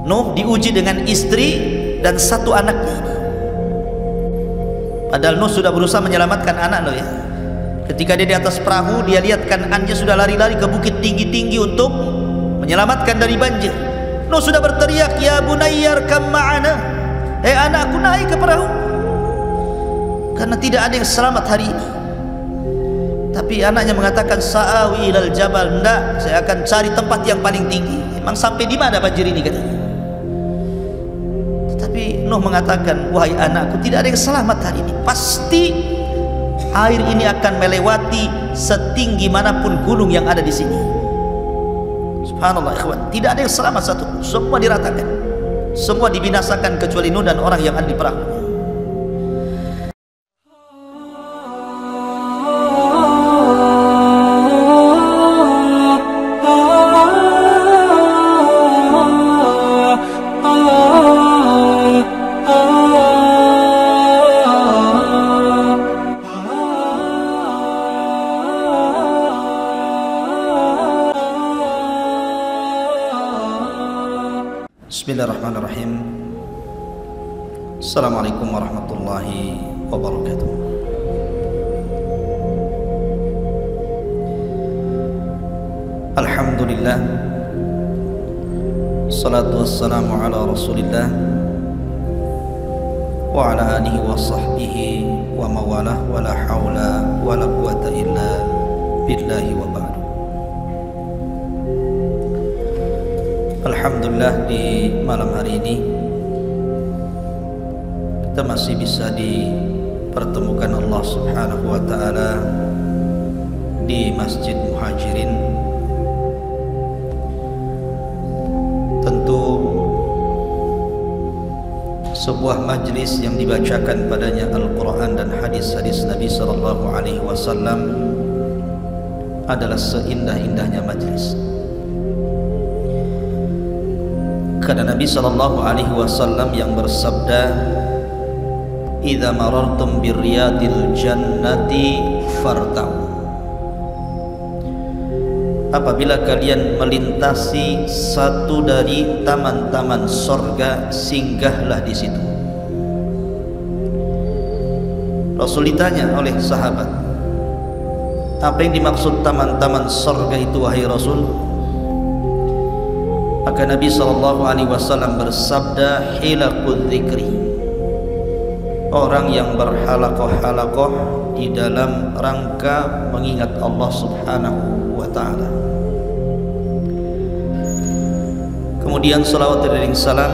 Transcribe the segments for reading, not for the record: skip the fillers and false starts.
Nuh diuji dengan istri dan satu anaknya ini. Padahal Nuh sudah berusaha menyelamatkan anak loh ya. Ketika dia di atas perahu, dia lihat kanannya sudah lari-lari ke bukit tinggi-tinggi untuk menyelamatkan dari banjir. Nuh sudah berteriak, ya bunayyar kam ma'ana, anakku naik ke perahu, karena tidak ada yang selamat hari ini. Tapi anaknya mengatakan, sa'awi ilal jabal, enggak, saya akan cari tempat yang paling tinggi. Emang sampai di mana banjir ini katanya. Tetapi Nuh mengatakan, wahai anakku, tidak ada yang selamat hari ini. Pasti air ini akan melewati setinggi manapun gunung yang ada di sini. Subhanallah ikhwan, tidak ada yang selamat satu, semua diratakan, semua dibinasakan kecuali Nuh dan orang yang ada di perahu. Bismillahirrahmanirrahim. Assalamualaikum warahmatullahi wabarakatuh. Alhamdulillah, salatu wassalamu ala rasulillah wa ala alihi wa sahbihi wa mawalah, wa la hawla wa la quwata illa billahi wa ba'du. Alhamdulillah, di malam hari ini kita masih bisa dipertemukan Allah Subhanahu wa ta'ala di Masjid Muhajirin. Tentu sebuah majlis yang dibacakan padanya Al-Quran dan hadis-hadis Nabi sallallahu alaihi wasallam adalah seindah-indahnya majlis. Karena Nabi sallallahu alaihi wasallam yang bersabda, "Idza marartum birriyadil jannati fartau." Apabila kalian melintasi satu dari taman-taman sorga, singgahlah di situ. Rasul ditanya oleh sahabat, apa yang dimaksud taman-taman sorga itu wahai Rasul? Maka Nabi SAW bersabda, hilaqul dzikri, orang yang berhalakoh-halakoh di dalam rangka mengingat Allah Subhanahu wa ta'ala. Kemudian salawat dan salam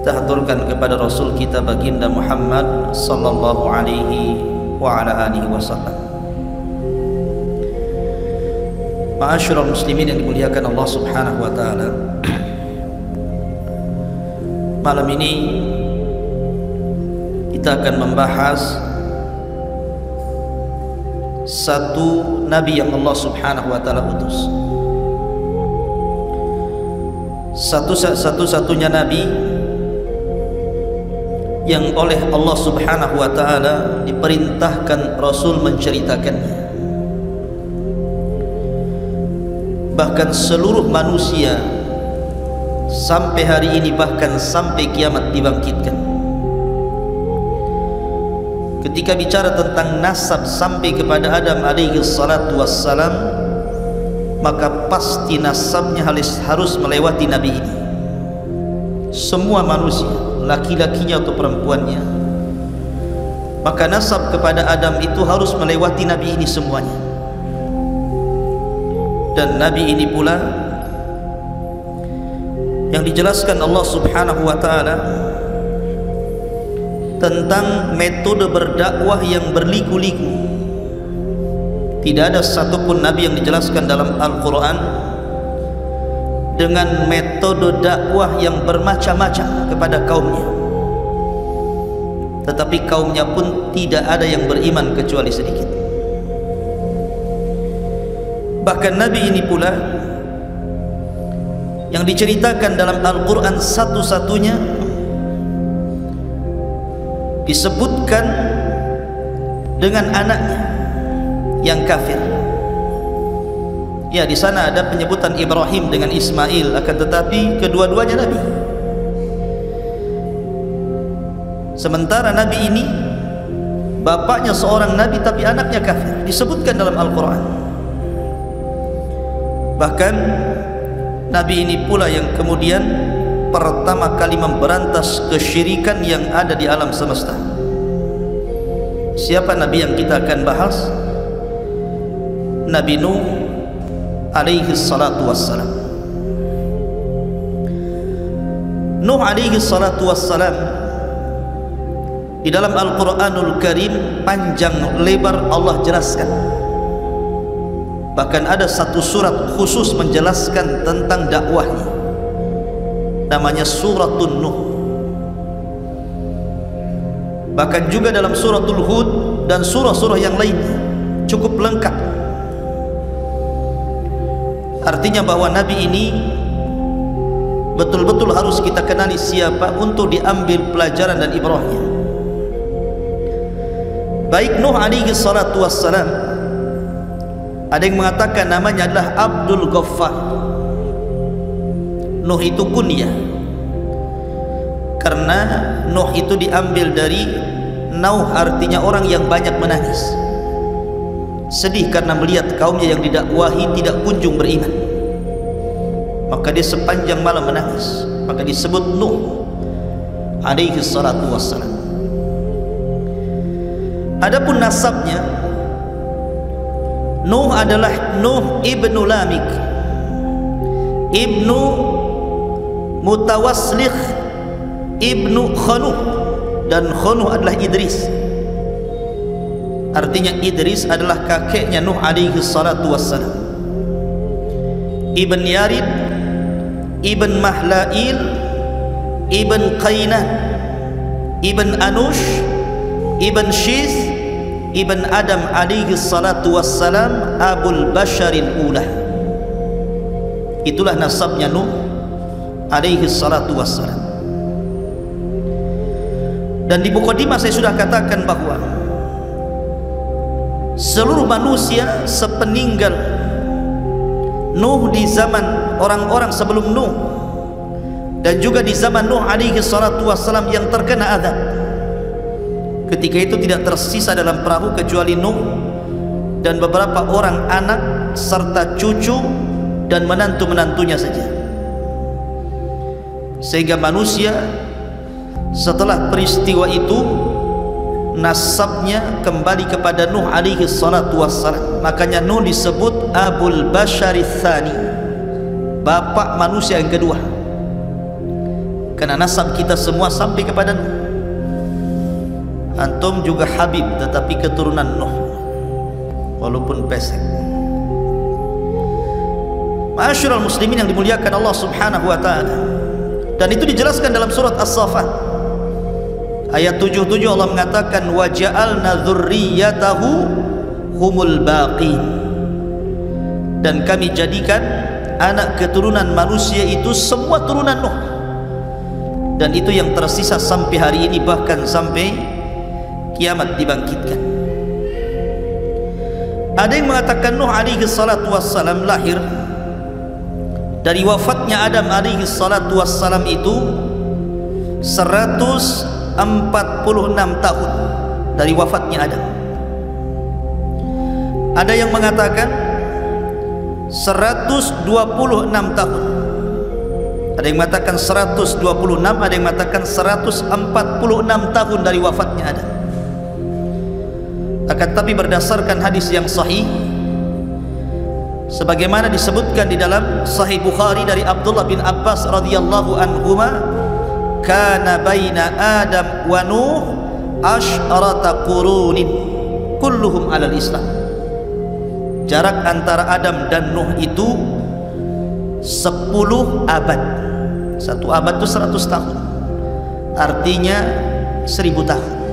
kita haturkan kepada Rasul kita baginda Muhammad sallallahu alaihi wa ala alihi wasallam. Ma'asyiral muslimin yang dimuliakan Allah Subhanahu wa ta'ala, malam ini kita akan membahas satu nabi yang Allah Subhanahu wa ta'ala utus, satu-satunya nabi yang oleh Allah Subhanahu wa ta'ala diperintahkan Rasul menceritakannya. Bahkan seluruh manusia sampai hari ini, bahkan sampai kiamat dibangkitkan, ketika bicara tentang nasab sampai kepada Adam alaihi salatu wassalam, maka pasti nasabnya harus melewati nabi ini. Semua manusia, laki-lakinya atau perempuannya, maka nasab kepada Adam itu harus melewati nabi ini semuanya. Dan nabi ini pula yang dijelaskan Allah Subhanahu wa ta'ala tentang metode berdakwah yang berliku-liku. Tidak ada satupun nabi yang dijelaskan dalam Al-Quran dengan metode dakwah yang bermacam-macam kepada kaumnya, tetapi kaumnya pun tidak ada yang beriman kecuali sedikit. Bahkan nabi ini pula yang diceritakan dalam Al-Quran satu-satunya disebutkan dengan anaknya yang kafir, Ya, di sana ada penyebutan Ibrahim dengan Ismail, akan tetapi kedua-duanya nabi. Sementara nabi ini bapaknya seorang nabi tapi anaknya kafir, disebutkan dalam Al-Quran. Bahkan nabi ini pula yang kemudian pertama kali memberantas kesyirikan yang ada di alam semesta. Siapa nabi yang kita akan bahas? Nabi Nuh alaihi salatu wassalam. Nuh alaihi salatu wassalam di dalam Al-Quranul Karim panjang lebar Allah jelaskan. Bahkan ada satu surat khusus menjelaskan tentang dakwahnya, namanya Suratun Nuh. Bahkan juga dalam Suratul Hud dan surah-surah yang lainnya cukup lengkap. Artinya bahwa Nabi ini betul-betul harus kita kenali siapa untuk diambil pelajaran dan ibrahnya. Baik Nuh alaihi salatu wassalam, ada yang mengatakan namanya adalah Abdul Ghaffar. Nuh itu kunyah, karena Nuh itu diambil dari Nauh, artinya orang yang banyak menangis, sedih karena melihat kaumnya yang didakwahi tidak kunjung beriman, maka dia sepanjang malam menangis, maka disebut Nuh alaihi salatu wassalam. Adapun nasabnya, Nuh adalah Nuh ibnu Lamik, ibnu Mutawaslikh, ibnu Khanuh, dan Khanuh adalah Idris. Artinya Idris adalah kakeknya Nuh alaihi salatu wassalam. Ibn Yarid, Ibn Mahlail, Ibn Qainan, Ibn Anush, Ibn Shith, Ibn Adam alaihi salatu wassalam, Abul Basharil Ula. Itulah nasabnya Nuh alaihi salatu wassalam. Dan di mukadimah saya sudah katakan bahwa seluruh manusia sepeninggal Nuh di zaman orang-orang sebelum Nuh dan juga di zaman Nuh alaihi salatu wassalam yang terkena azab, ketika itu tidak tersisa dalam perahu kecuali Nuh dan beberapa orang anak serta cucu dan menantu-menantunya saja. Sehingga manusia setelah peristiwa itu nasabnya kembali kepada Nuh alaihi salatu wassalam. Makanya Nuh disebut Abul Basharits Tsani, bapak manusia yang kedua, karena nasab kita semua sampai kepada Nuh. Antum juga Habib tetapi keturunan Nuh, walaupun pesek. Ma'asyiral muslimin yang dimuliakan Allah subhanahu wa ta'ala, dan itu dijelaskan dalam surat As-Saffat ayat 77. Allah mengatakan wa ja'alna dzurriyyatahu humul baqin, dan kami jadikan anak keturunan manusia itu semua turunan Nuh, dan itu yang tersisa sampai hari ini, bahkan sampai kiamat dibangkitkan. Ada yang mengatakan Nuh alaihi salatu wassalam lahir dari wafatnya Adam alaihi salatu wassalam itu 146 tahun dari wafatnya Adam. Ada yang mengatakan 126 tahun, ada yang mengatakan 126, ada yang mengatakan 146 tahun dari wafatnya Adam. Akan tapi berdasarkan hadis yang sahih sebagaimana disebutkan di dalam Sahih Bukhari dari Abdullah bin Abbas radhiyallahu anhuma, kana baina Adam wa Nuh asyrata qurunin kulluhum alal Islam. Jarak antara Adam dan Nuh itu 10 abad. Satu abad itu 100 tahun, artinya 1000 tahun.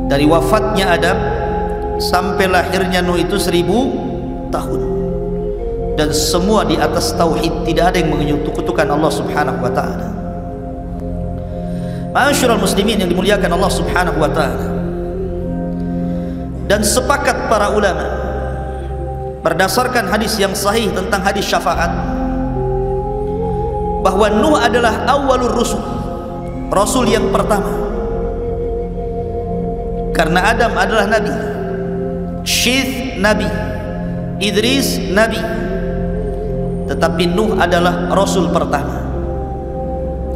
Dari wafatnya Adam sampai lahirnya Nuh itu 1000 tahun, dan semua di atas tauhid, tidak ada yang menyekutukan Allah subhanahu wa ta'ala. Ma'asyiral muslimin yang dimuliakan Allah subhanahu wa ta'ala, dan sepakat para ulama berdasarkan hadis yang sahih tentang hadis syafaat, bahwa Nuh adalah awalur rusul, rasul yang pertama. Karena Adam adalah nabi, Syith nabi, Idris nabi, tetapi Nuh adalah rasul pertama.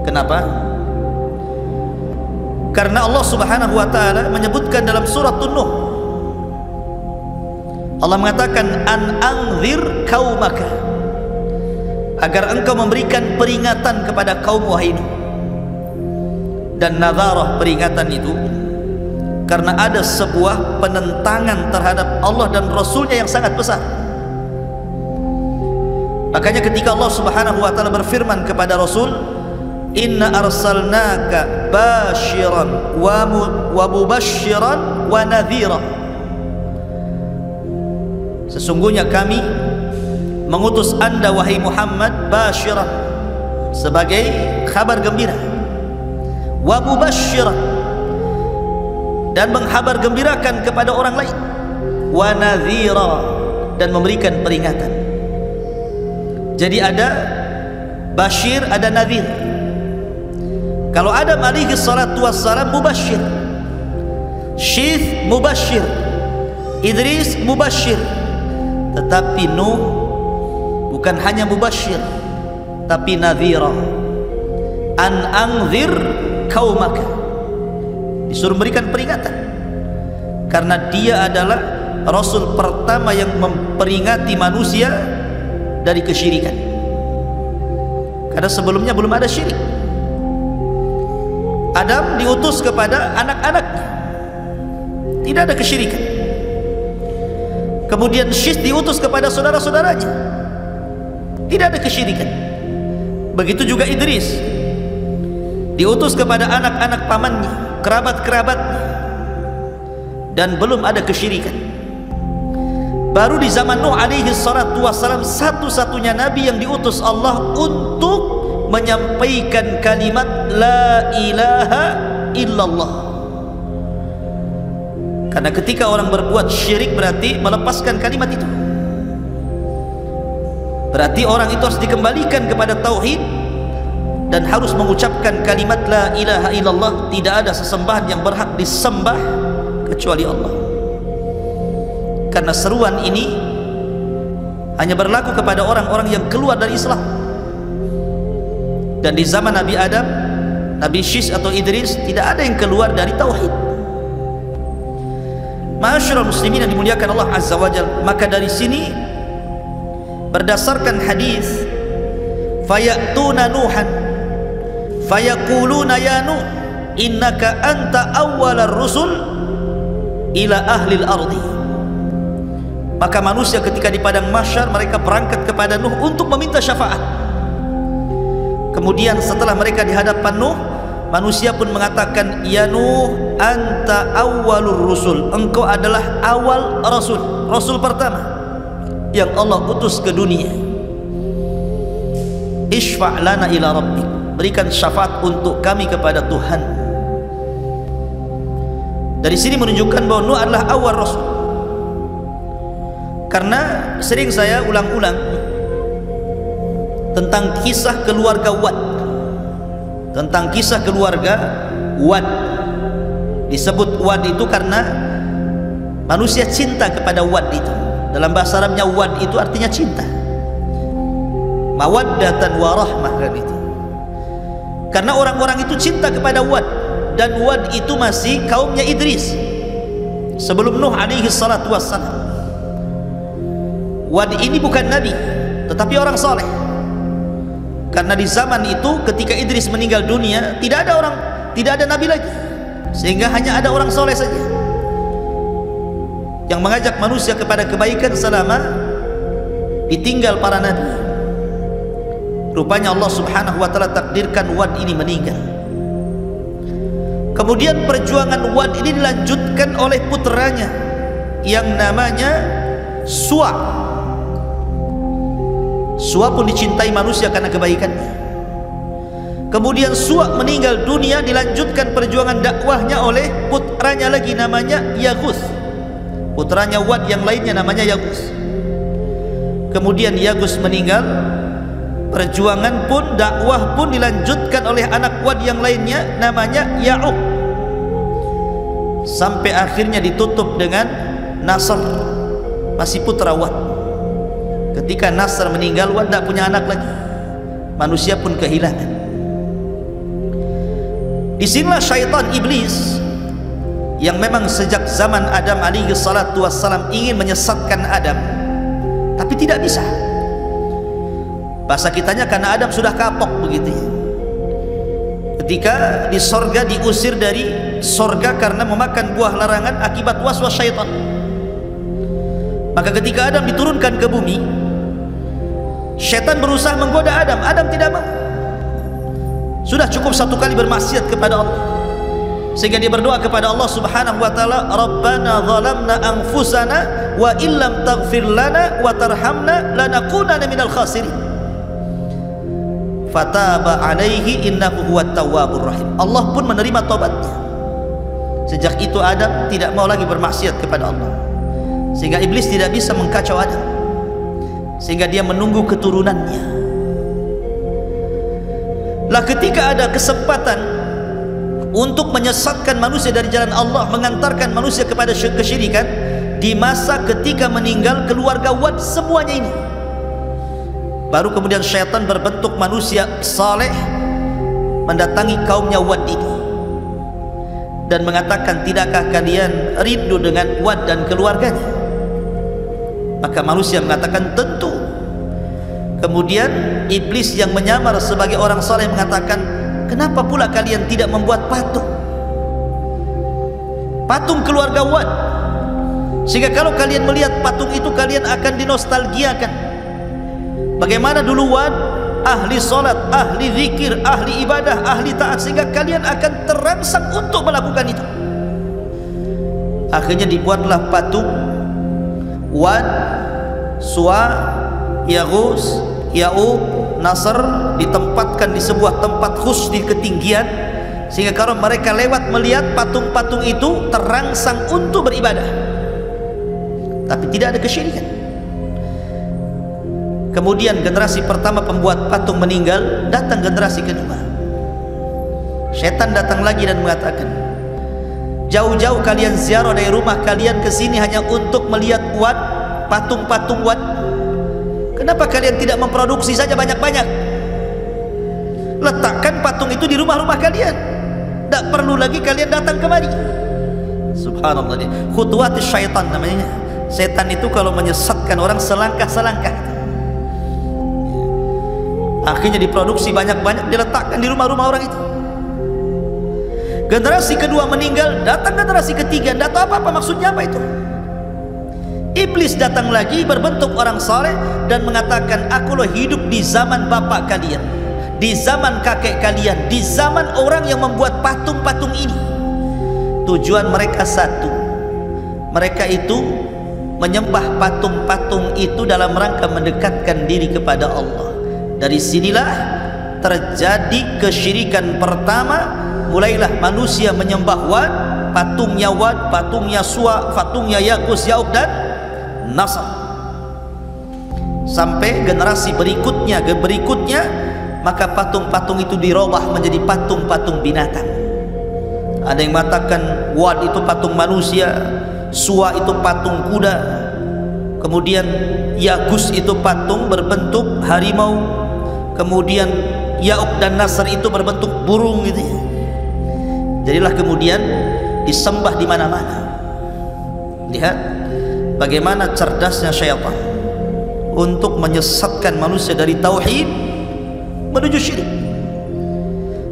Kenapa? Karena Allah Subhanahu wa taala menyebutkan dalam surat Nuh, Allah mengatakan an anzir qaumaka, agar engkau memberikan peringatan kepada kaum wahai Nuh. Dan nadharah, peringatan itu karena ada sebuah penentangan terhadap Allah dan Rasulnya yang sangat besar. Makanya ketika Allah Subhanahu wa taala berfirman kepada Rasul, inna arsalnaka basyiran wa mubasyiran wa nadhira, sesungguhnya kami mengutus anda wahai Muhammad basyiran, sebagai kabar gembira, wa mubasyiran, dan menghabar gembirakan kepada orang lain, wa nadhira, dan memberikan peringatan. Jadi ada basyir, ada nadhir. Kalau Adam alaihi salatu wassalam mubasyir, Syith mubasyir, Idris mubasyir, tetapi Nuh bukan hanya mubasyir tapi nadhira. An anzir qaumaka, disuruh memberikan peringatan, karena dia adalah rasul pertama yang memperingati manusia dari kesyirikan. Karena sebelumnya belum ada syirik. Adam diutus kepada anak-anaknya, tidak ada kesyirikan. Kemudian Syith diutus kepada saudara-saudaranya, tidak ada kesyirikan. Begitu juga Idris diutus kepada anak-anak pamannya, kerabat-kerabatnya, dan belum ada kesyirikan. Baru di zaman Nuh alaihi salatu wassalam, satu-satunya nabi yang diutus Allah untuk menyampaikan kalimat la ilaha illallah. Karena ketika orang berbuat syirik berarti melepaskan kalimat itu, berarti orang itu harus dikembalikan kepada tauhid dan harus mengucapkan kalimat la ilaha illallah, tidak ada sesembahan yang berhak disembah kecuali Allah. Karena seruan ini hanya berlaku kepada orang-orang yang keluar dari Islam. Dan di zaman Nabi Adam, Nabi Syith atau Idris, tidak ada yang keluar dari tauhid. Ma'asyiral muslimin yang dimuliakan Allah Azza wa Jalla, maka dari sini berdasarkan hadis, fayatuna Nuhan fayaquluna ya Nuh innaka anta awwalar rusul ila ahlil ardi. Maka manusia ketika di padang mahsyar mereka berangkat kepada Nuh untuk meminta syafaat. Kemudian setelah mereka di hadapan Nuh, manusia pun mengatakan, ya Nuh anta awwalur rusul, engkau adalah awal rasul, rasul pertama yang Allah utus ke dunia. Ishfa' lana ila rabbik, berikan syafaat untuk kami kepada Tuhan. Dari sini menunjukkan bahwa Nuh adalah awal rasul. Karena sering saya ulang-ulang tentang kisah keluarga Wad, tentang kisah keluarga Wad. Disebut Wad itu karena manusia cinta kepada Wad itu. Dalam bahasa Arabnya Wad itu artinya cinta, mawaddatan wa rahmah kan itu. Karena orang-orang itu cinta kepada Wad, dan Wad itu masih kaumnya Idris sebelum Nuh alaihi salatu wassalam. Wad ini bukan nabi tetapi orang saleh. Karena di zaman itu ketika Idris meninggal dunia, tidak ada nabi lagi, sehingga hanya ada orang soleh saja yang mengajak manusia kepada kebaikan selama ditinggal para nabi. Rupanya Allah Subhanahu wa taala takdirkan Wad ini meninggal. Kemudian perjuangan Wad ini dilanjutkan oleh putranya yang namanya Suwa. Suwa pun dicintai manusia karena kebaikannya. Kemudian Suwa meninggal dunia, dilanjutkan perjuangan dakwahnya oleh putranya lagi namanya Yaghus. Putranya Wad yang lainnya namanya Yaghus. Kemudian Yagus meninggal, perjuangan pun, dakwah pun dilanjutkan oleh anak Wad yang lainnya namanya Ya'uq, sampai akhirnya ditutup dengan Nasr, masih putra Wad. Ketika Nasr meninggal, Wad tidak punya anak lagi, manusia pun kehilangan. Disinilah syaitan iblis yang memang sejak zaman Adam alaihi salatu wassalam ingin menyesatkan Adam, tapi tidak bisa. Bahasa kitanya karena Adam sudah kapok begitu ya. Ketika di sorga diusir dari sorga karena memakan buah larangan akibat waswas syaitan, maka ketika Adam diturunkan ke bumi, syaitan berusaha menggoda Adam. Adam tidak mau. Sudah cukup satu kali bermaksiat kepada Allah, sehingga dia berdoa kepada Allah Subhanahu wa taala, Rabbana zalamna anfusana wa illam taghfir lana wa tarhamna lanakunanna minal khasirin. Fataba alaihi innahu huwat tawwabur rahim. Allah pun menerima taubatnya. Sejak itu Adam tidak mau lagi bermaksiat kepada Allah, sehingga iblis tidak bisa mengkacau Adam, sehingga dia menunggu keturunannya. Lah ketika ada kesempatan untuk menyesatkan manusia dari jalan Allah, mengantarkan manusia kepada kesyirikan, di masa ketika meninggal keluarga Wad semuanya ini, baru kemudian syaitan berbentuk manusia saleh mendatangi kaumnya Wad ini dan mengatakan, tidakkah kalian rindu dengan Wad dan keluarganya? Maka manusia mengatakan tentu. Kemudian iblis yang menyamar sebagai orang saleh mengatakan, kenapa pula kalian tidak membuat patung keluarga Wad, sehingga kalau kalian melihat patung itu kalian akan dinostalgiakan bagaimana dulu Wad ahli salat, ahli zikir, ahli ibadah, ahli taat, sehingga kalian akan terangsang untuk melakukan itu. Akhirnya dibuatlah patung Wad, Suwa, Yaghus, Ya'uq, Nasr, ditempatkan di sebuah tempat khusus di ketinggian, sehingga kalau mereka lewat melihat patung-patung itu terangsang untuk beribadah, tapi tidak ada kesyirikan. Kemudian generasi pertama pembuat patung meninggal, datang generasi kedua. Syaitan datang lagi dan mengatakan, jauh-jauh kalian ziarah dari rumah kalian ke sini hanya untuk melihat Wad, patung-patung Wad. Kenapa kalian tidak memproduksi saja banyak-banyak? Letakkan patung itu di rumah-rumah kalian, tidak perlu lagi kalian datang kemari. Subhanallah, khutuwat syaitan namanya. Setan itu kalau menyesatkan orang selangkah-selangkah, akhirnya diproduksi banyak-banyak, diletakkan di rumah-rumah orang itu. Generasi kedua meninggal, datang generasi ketiga, tidak tahu apa-apa maksudnya apa itu. Iblis datang lagi berbentuk orang saleh dan mengatakan, aku loh hidup di zaman bapak kalian, di zaman kakek kalian, di zaman orang yang membuat patung-patung ini. Tujuan mereka satu, mereka itu menyembah patung-patung itu dalam rangka mendekatkan diri kepada Allah. Dari sinilah terjadi kesyirikan pertama. Mulailah manusia menyembah Wad, patungnya Wad, patungnya Suwa, patungnya Yaghus, Ya'uq dan Nasr, sampai generasi berikutnya, maka patung-patung itu dirubah menjadi patung-patung binatang. Ada yang mengatakan Wad itu patung manusia, Suwa itu patung kuda, kemudian Yaghus itu patung berbentuk harimau, kemudian Ya'uq dan Nasr itu berbentuk burung gitu ya. Jadilah kemudian disembah di mana-mana. Lihat bagaimana cerdasnya syaitan untuk menyesatkan manusia dari tauhid menuju syirik.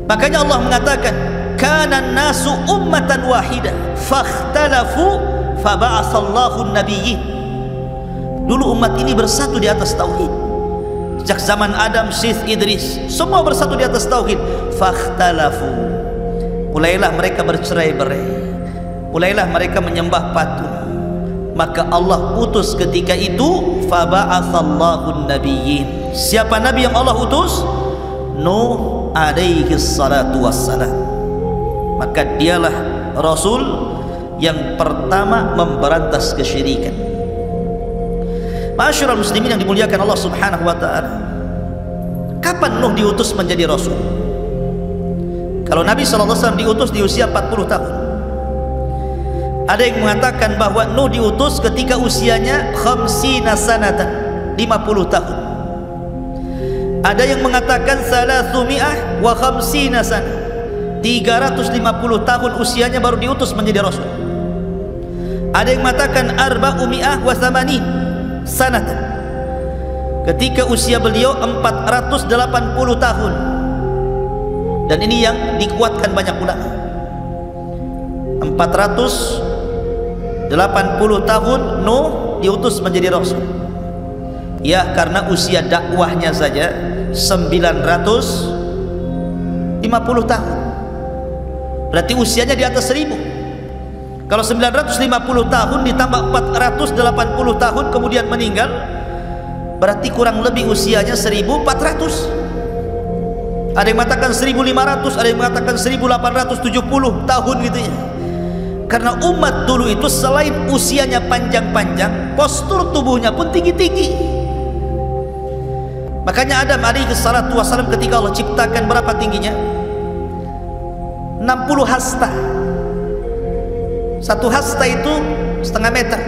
Makanya Allah mengatakan, kana nasu ummatan wahidah fakhtalafu faba'atsallahu an-nabiyyin. Dulu umat ini bersatu di atas tauhid. Sejak zaman Adam, Syith, Idris, semua bersatu di atas tauhid. Fakhtalafu, mulailah mereka bercerai-berai, mulailah mereka menyembah patung. Maka Allah utus ketika itu faba'atsallahu an-nabiyyin. Siapa nabi yang Allah utus? Nuh alaihi salatu wassalam. Maka dialah rasul yang pertama memberantas kesyirikan. Ma'asyiral muslimin yang dimuliakan Allah Subhanahu wa taala, kapan Nuh diutus menjadi rasul? Kalau Nabi SAW diutus di usia 40 tahun. Ada yang mengatakan bahwa Nuh diutus ketika usianya 50 sanatan, 50 tahun. Ada yang mengatakan 350 sanah, 350 tahun usianya baru diutus menjadi rasul. Ada yang mengatakan 480 sanatan, ketika usia beliau 480 tahun. Dan ini yang dikuatkan banyak ulama. 480 tahun Nuh diutus menjadi rasul. Ya, karena usia dakwahnya saja 950 tahun. Berarti usianya di atas 1000. Kalau 950 tahun ditambah 480 tahun kemudian meninggal, berarti kurang lebih usianya 1400. Ada yang mengatakan 1500, ada yang mengatakan 1870 tahun gitu ya. Karena umat dulu itu selain usianya panjang-panjang, postur tubuhnya pun tinggi-tinggi. Makanya Adam alaihi salatu wassalam ketika Allah ciptakan berapa tingginya? 60 hasta. Satu hasta itu setengah meter.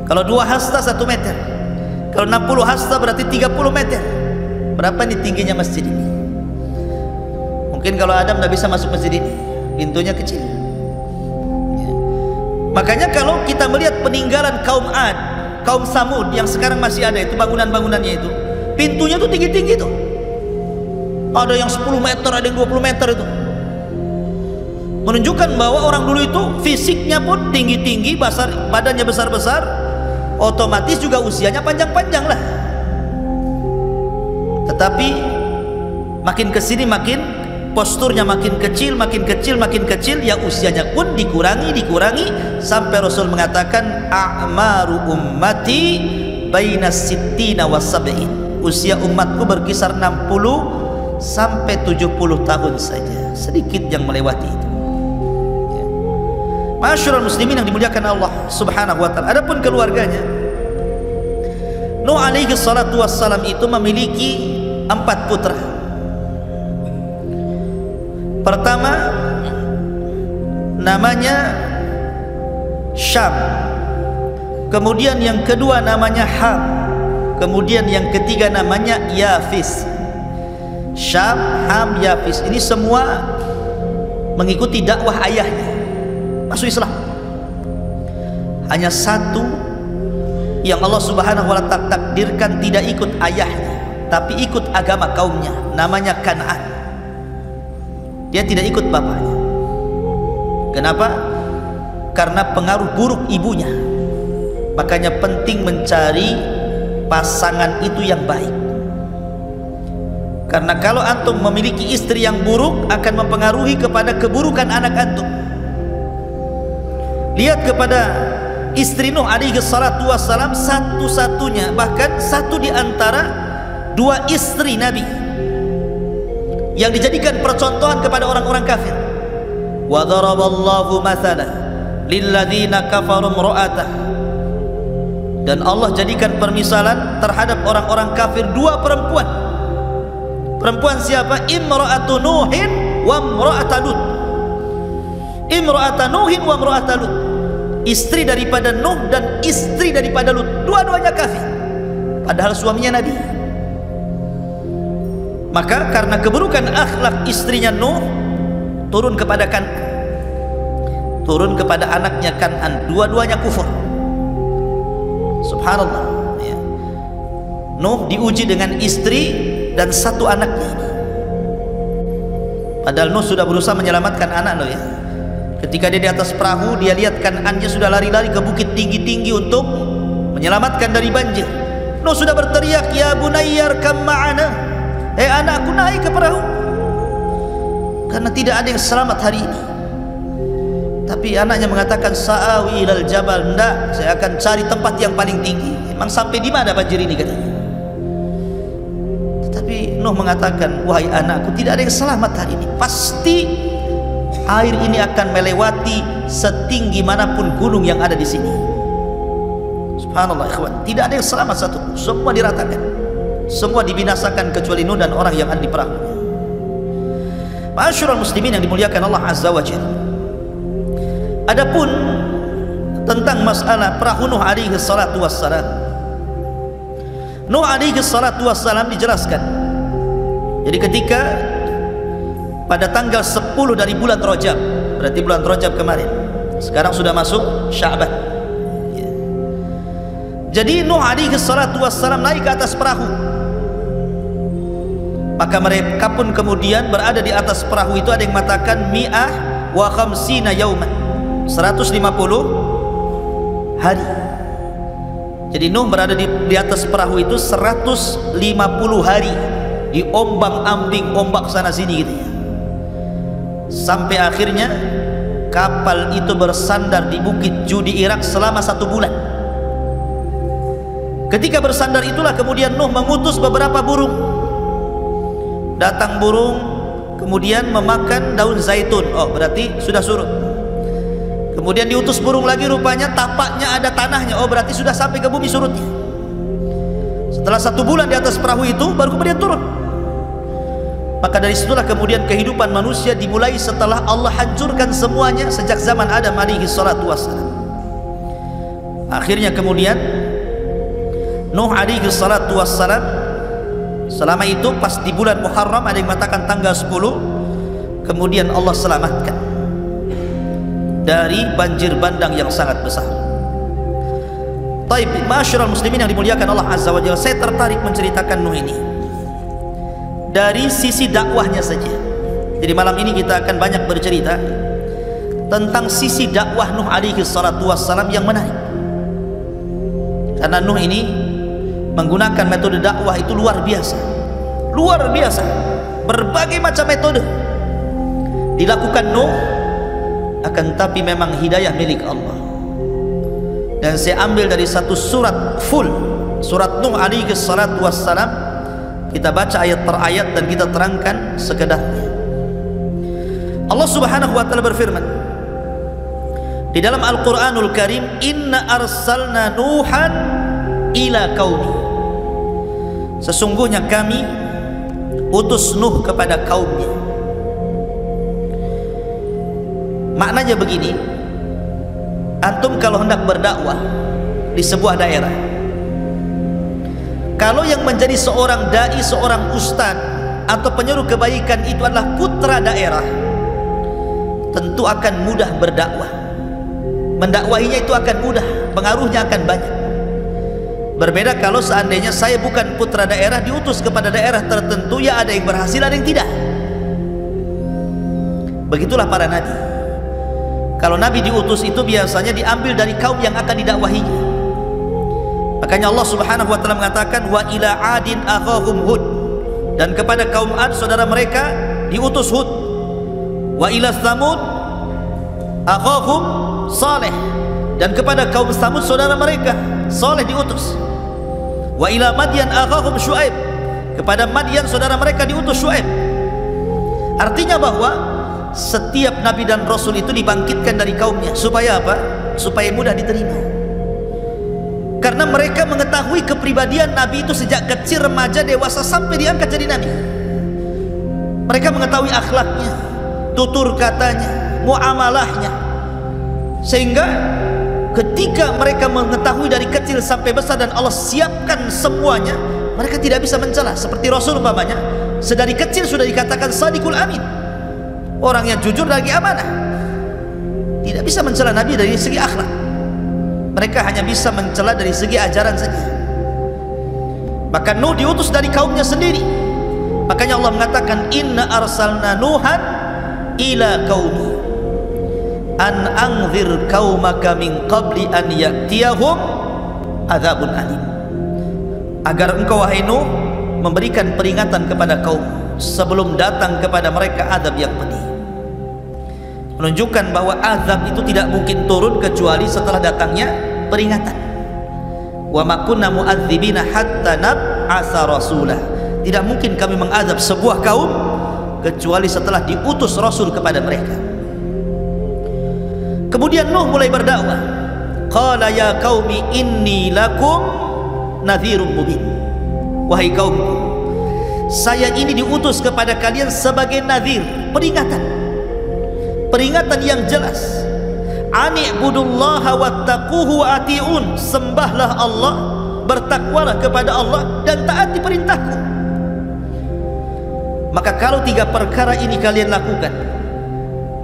Kalau 2 hasta 1 meter. Kalau 60 hasta berarti 30 meter. Berapa nih tingginya masjid ini? Mungkin kalau Adam tidak bisa masuk masjid ini, pintunya kecil ya. Makanya kalau kita melihat peninggalan kaum Ad, kaum Samud yang sekarang masih ada itu, bangunan-bangunannya itu, pintunya tuh tinggi-tinggi tuh. Ada yang 10 meter, ada yang 20 meter itu. Menunjukkan bahwa orang dulu itu fisiknya pun tinggi-tinggi, badannya besar-besar, otomatis juga usianya panjang-panjang lah. Tetapi makin kesini makin posturnya makin kecil, makin kecil, makin kecil, ya usianya pun dikurangi sampai Rasul mengatakan a'maru ummati baina sittina wa sab'in. Usia umatku berkisar 60 sampai 70 tahun saja, sedikit yang melewati itu. Ma'asyiral muslimin yang dimuliakan Allah Subhanahu wa taala. Adapun keluarganya, Nuh alaihi salatu wassalam itu memiliki 4 putra. Pertama namanya Syam, kemudian yang kedua namanya Ham, kemudian yang ketiga namanya Yafis. Syam, Ham, Yafis ini semua mengikuti dakwah ayahnya, masuk Islam. Hanya satu yang Allah Subhanahu wa ta'ala takdirkan tidak ikut ayahnya, tapi ikut agama kaumnya, namanya Kan'an. Dia tidak ikut bapaknya. Kenapa? Karena pengaruh buruk ibunya. Makanya penting mencari pasangan itu yang baik. Karena kalau antum memiliki istri yang buruk akan mempengaruhi kepada keburukan anak antum. Lihat kepada istri Nuh alaihi salatu wassalam, satu-satunya, bahkan satu di antara 2 istri Nabi yang dijadikan percontohan kepada orang-orang kafir. Wa daraballahu mathalan lilladzina kafaru imra'atah. Dan Allah jadikan permisalan terhadap orang-orang kafir 2 perempuan. Perempuan siapa? Imra'atu Nuhin wa imra'atu Lut. Imra'atu Nuhin wa imra'atu Lut. Istri daripada Nuh dan istri daripada Lut, dua-duanya kafir, padahal suaminya Nabi. Maka karena keburukan akhlak istrinya Nuh, turun kepada Kan'an, turun kepada anaknya Kan'an, dua-duanya kufur. Subhanallah ya. Nuh diuji dengan istri dan 1 anaknya ini. Padahal Nuh sudah berusaha menyelamatkan anak Nuh ya. Ketika dia di atas perahu, dia lihat Kan'annya sudah lari-lari ke bukit tinggi-tinggi untuk menyelamatkan dari banjir. Nuh sudah berteriak, ya bunayyar kam ma'ana, anakku naik ke perahu, karena tidak ada yang selamat hari ini. Tapi anaknya mengatakan, sa'awi ilal jabal, enggak, saya akan cari tempat yang paling tinggi. Emang sampai di mana banjir ini katanya. Tetapi Nuh mengatakan, wahai anakku, tidak ada yang selamat hari ini. Pasti air ini akan melewati setinggi manapun gunung yang ada di sini. Subhanallah ikhwan, tidak ada yang selamat satu, semua diratakan, semua dibinasakan kecuali Nuh dan orang yang ada di perahunya. Ma'asyiral muslimin yang dimuliakan Allah Azza wa Jalla. Adapun tentang masalah perahu Nuh alaihi salatu wassalam, Nuh alaihi salatu wassalam dijelaskan. Jadi ketika pada tanggal 10 dari bulan Rajab, berarti bulan Rajab kemarin, sekarang sudah masuk Sya'ban ya. Jadi Nuh alaihi salatu wassalam naik ke atas perahu, maka mereka pun kemudian berada di atas perahu itu. Ada yang mengatakan mi'ah wa khamsina yauman, 150 hari. Jadi Nuh berada di atas perahu itu 150 hari, diombang-ambing ombak sana sini gitu ya. Sampai akhirnya kapal itu bersandar di Bukit Judi Irak selama 1 bulan. Ketika bersandar itulah kemudian Nuh mengutus beberapa burung. Datang burung kemudian memakan daun zaitun, oh berarti sudah surut. Kemudian diutus burung lagi, rupanya tapaknya ada tanahnya, oh berarti sudah sampai ke bumi surutnya. Setelah 1 bulan di atas perahu itu baru kemudian turun. Maka dari situlah kemudian kehidupan manusia dimulai setelah Allah hancurkan semuanya sejak zaman Adam alaihi salatu wassalam. Akhirnya kemudian Nuh alaihi salatu wassalam selama itu pas di bulan Muharram, ada yang mengatakan tanggal 10, kemudian Allah selamatkan dari banjir bandang yang sangat besar. Taib, ma'asyiral muslimin yang dimuliakan Allah Azza wa Jalla, saya tertarik menceritakan Nuh ini dari sisi dakwahnya saja. Jadi malam ini kita akan banyak bercerita tentang sisi dakwah Nuh alaihi salatu wassalam yang menarik. Karena Nuh ini menggunakan metode dakwah itu luar biasa, luar biasa. Berbagai macam metode dilakukan Nuh, akan tapi memang hidayah milik Allah. Dan saya ambil dari satu surat full, surat Nuh alaihi salatu wassalam. Kita baca ayat per ayat dan kita terangkan sekedarnya. Allah Subhanahu wa taala berfirman di dalam Al-Qur'anul Karim, "Inna arsalna Nuhan ila qaumi." Sesungguhnya kami utus Nuh kepada kaumnya. Maknanya begini, antum kalau hendak berdakwah di sebuah daerah, kalau yang menjadi seorang dai, seorang ustaz atau penyuruh kebaikan itu adalah putra daerah, tentu akan mudah berdakwah. Mendakwahinya itu akan mudah, pengaruhnya akan banyak. Berbeda kalau seandainya saya bukan putra daerah, diutus kepada daerah tertentu, ya ada yang berhasil, ada yang tidak. Begitulah para nabi. Kalau nabi diutus itu biasanya diambil dari kaum yang akan didakwahinya. Makanya Allah Subhanahu wa taala mengatakan, wa ila adin akhahum Hud, dan kepada kaum Ad saudara mereka diutus Hud. Wa ila Tsamud akhahum Saleh, dan kepada kaum Tsamud saudara mereka Saleh diutus. Wa ila Madyan akhahum Syuaib, kepada Madyan saudara mereka diutus Syuaib. Artinya bahwa setiap nabi dan rasul itu dibangkitkan dari kaumnya. Supaya apa? Supaya mudah diterima. Karena mereka mengetahui kepribadian nabi itu sejak kecil, remaja, dewasa, sampai diangkat jadi nabi. Mereka mengetahui akhlaknya, tutur katanya, muamalahnya, sehingga ketika mereka mengetahui dari kecil sampai besar dan Allah siapkan semuanya, mereka tidak bisa mencela. Seperti Rasul umpamanya, sedari kecil sudah dikatakan Shadiqul Amin, orang yang jujur lagi amanah. Tidak bisa mencela nabi dari segi akhlak, mereka hanya bisa mencela dari segi ajaran saja. Maka Nuh diutus dari kaumnya sendiri. Makanya Allah mengatakan, inna arsalna Nuhan ila qaumi an anzir qaumaka min qabli an ya'tiyahum adzabun alim. Agar engkau wahai Nuh memberikan peringatan kepada kaum sebelum datang kepada mereka azab yang pedih. Menunjukkan bahwa azab itu tidak mungkin turun kecuali setelah datangnya peringatan. Wa ma kunna mu'adzibina hatta nab'atsa rasulah. Tidak mungkin kami mengazab sebuah kaum kecuali setelah diutus rasul kepada mereka. Kemudian Nuh mulai berdakwah. qala ya qaumi inni lakum nadhirum mubin. Wahai kaumku, saya ini diutus kepada kalian sebagai nadhir, peringatan yang jelas. Ani'budullaha wattaquhu wa ati'un, sembahlah Allah, bertakwalah kepada Allah dan taati perintahku. Maka kalau 3 perkara ini kalian lakukan,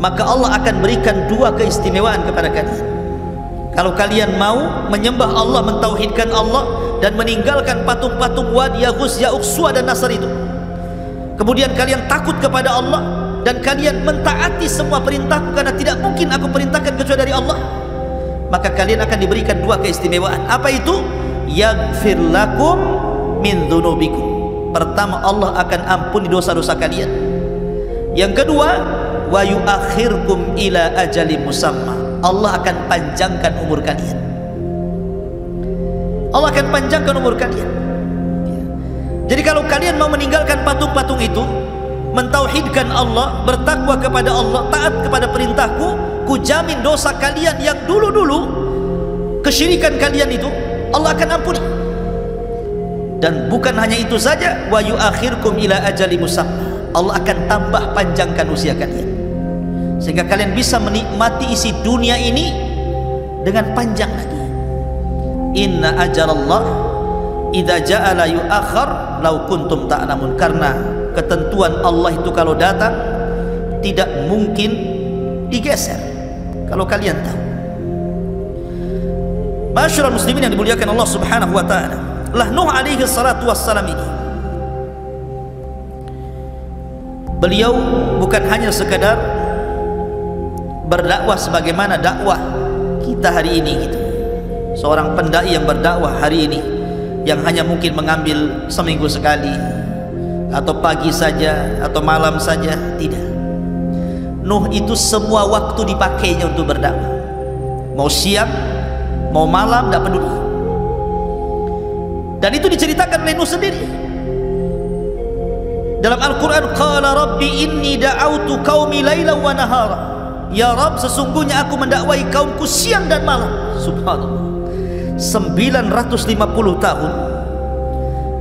maka Allah akan berikan 2 keistimewaan kepada kalian. Kalau kalian mau menyembah Allah, mentauhidkan Allah dan meninggalkan patung-patung Wad, Yaghus, Ya'uq, Suwa dan Nasr itu, kemudian kalian takut kepada Allah dan kalian mentaati semua perintahku, karena tidak mungkin aku perintahkan kecuali dari Allah, maka kalian akan diberikan 2 keistimewaan. Apa itu? Yaghfir lakum min dzunubikum. Pertama, Allah akan ampuni dosa-dosa kalian. Yang kedua, wa yuakhirkum ila ajalin musamma. Allah akan panjangkan umur kalian. Allah akan panjangkan umur kalian. Jadi kalau kalian mau meninggalkan patung-patung itu, mentauhidkan Allah, bertakwa kepada Allah, taat kepada perintahku, ku jamin dosa kalian yang dulu-dulu, kesyirikan kalian itu Allah akan ampuni. Dan bukan hanya itu saja, wa yuakhirkum ila ajali musamma, Allah akan tambah panjangkan usia kalian, sehingga kalian bisa menikmati isi dunia ini dengan panjang lagi. Inna ajalallah idza ja'a la yu'akhkhar law kuntum ta'lamun. Karena ketentuan Allah itu kalau datang tidak mungkin digeser, kalau kalian tahu. Masyarul muslimin yang dimuliakan Allah Subhanahu wa taala, lah Nuh alaihi salatu wassalam ini, beliau bukan hanya sekadar berdakwah sebagaimana dakwah kita hari ini gitu. Seorang pendai yang berdakwah hari ini yang hanya mungkin mengambil seminggu sekali, atau pagi saja, atau malam saja, tidak. Nuh itu semua waktu dipakainya untuk berdakwah, mau siang, mau malam, tidak peduli. Dan itu diceritakan oleh Nuh sendiri dalam Al-Quran. Qala rabbi inni da'autu qaumi laila wa nahara. Ya Rabb, sesungguhnya aku mendakwai kaumku siang dan malam. Subhanallah, 950 tahun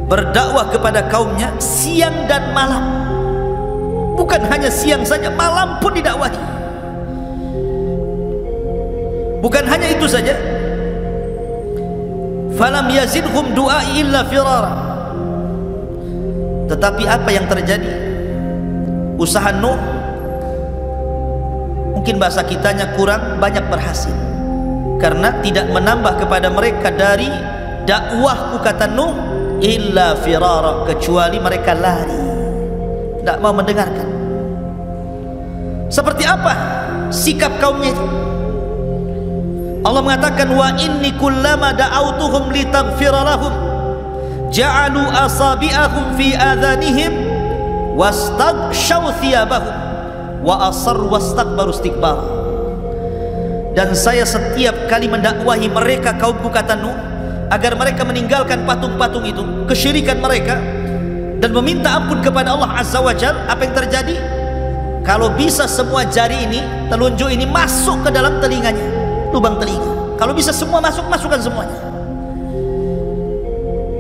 berdakwah kepada kaumnya siang dan malam. Bukan hanya siang saja, malam pun didakwahi. Bukan hanya itu saja, falam yazidhum du'ai illa firara. Tetapi apa yang terjadi? Usaha Nuh, mungkin bahasa kitanya kurang banyak berhasil, karena tidak menambah kepada mereka dari dakwahku, kata Nuh, illa firara, kecuali mereka lari, tidak mau mendengarkan. Seperti apa sikap kaumnya itu? Allah mengatakan, wa inni kullama da'autuhum litaghfira lahum ja'alu asabi'ahum fi adhanihim wastaghshaw thiyabahum wa asarru wastakbaru istikbar. Dan saya setiap kali mendakwahi mereka kaumku, kata Nuh, agar mereka meninggalkan patung-patung itu, kesyirikan mereka, dan meminta ampun kepada Allah Azza wa Jal. Apa yang terjadi? Kalau bisa semua jari ini, telunjuk ini masuk ke dalam telinganya, lubang telinga. Kalau bisa semua masuk, masukkan semuanya.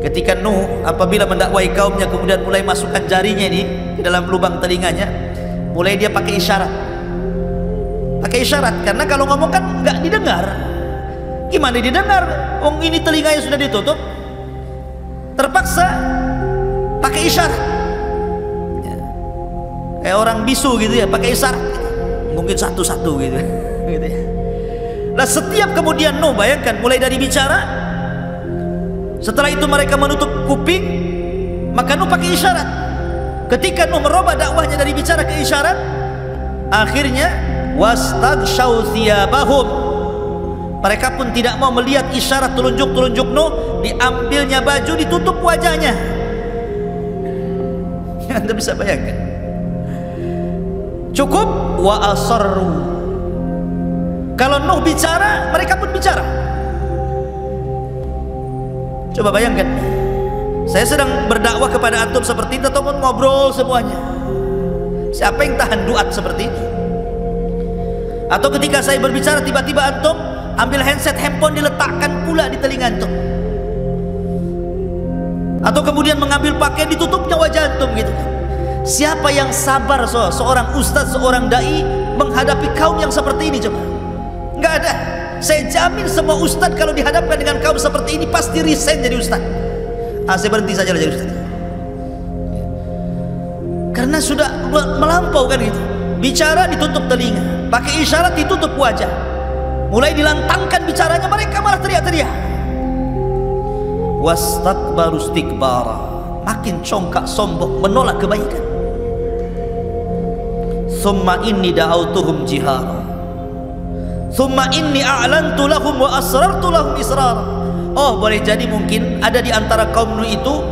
Ketika Nuh apabila mendakwahi kaumnya, kemudian mulai masukkan jarinya ini ke dalam lubang telinganya, mulai dia pakai isyarat. Pakai isyarat, karena kalau ngomong kan nggak didengar. Gimana didengar? Ini telinganya sudah ditutup. Terpaksa pakai isyarat. Ya. Kayak orang bisu gitu ya, pakai isyarat. Mungkin satu-satu gitu. Gitu ya. Nah, setiap kemudian Nuh, bayangkan, mulai dari bicara, setelah itu mereka menutup kuping, maka Nuh pakai isyarat. Ketika Nuh merubah dakwahnya dari bicara ke isyarat, akhirnya wastaghshaw thiyabahum, mereka pun tidak mau melihat isyarat telunjuk-telunjuk Nuh, diambilnya baju, ditutup wajahnya. Anda bisa bayangkan. Cukup wa asarru. Kalau Nuh bicara, mereka pun bicara. Coba bayangkan, saya sedang berdakwah kepada antum seperti itu, ataupun ngobrol semuanya. Siapa yang tahan duat seperti ini? Atau ketika saya berbicara, tiba-tiba antum ambil handphone diletakkan pula di telinga antum, atau kemudian mengambil pakaian ditutupnya wajah antum gitu. Siapa yang sabar seorang ustadz, seorang dai menghadapi kaum yang seperti ini? Coba, nggak ada. Saya jamin semua ustadz kalau dihadapkan dengan kaum seperti ini pasti resign jadi ustadz. Saya berhenti saja jadi ustadz, karena sudah melampau kan gitu. Bicara ditutup telinga, pakai isyarat ditutup wajah, mulai dilantangkan bicaranya, mereka malah teriak-teriak. Wastakbaru istikbara, makin congkak sombong, menolak kebaikan. Summa inni da'autuhum jihara, summa inni a'lantu lahum wa asrartu lahum israra. Oh, boleh jadi mungkin ada di antara kaum Nuh itu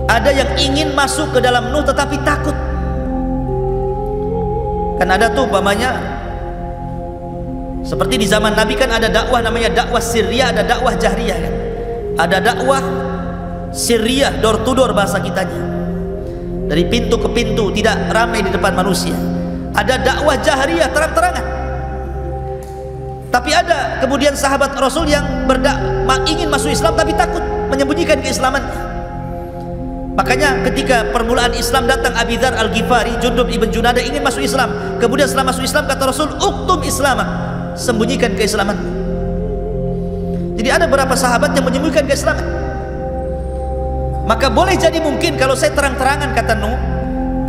ada yang ingin masuk ke dalam Nuh tetapi takut. Kan ada tuh umpamanya seperti di zaman Nabi kan ada dakwah namanya dakwah sirriyah, ada dakwah jahriyah kan. Ada dakwah sirriyah, door to door bahasa kitanya, dari pintu ke pintu, tidak ramai di depan manusia. Ada dakwah jahriyah, terang-terangan. Tapi ada kemudian sahabat Rasul yang ingin masuk Islam tapi takut, menyembunyikan keislamannya. Makanya ketika permulaan Islam datang Abi Dzar Al-Ghifari, Jundub ibn Junadah ingin masuk Islam. Kemudian setelah masuk Islam kata Rasul, "Uktum Islamah", sembunyikan keislaman. Jadi ada beberapa sahabat yang menyembunyikan keislaman. Maka boleh jadi mungkin kalau saya terang-terangan kata Nuh,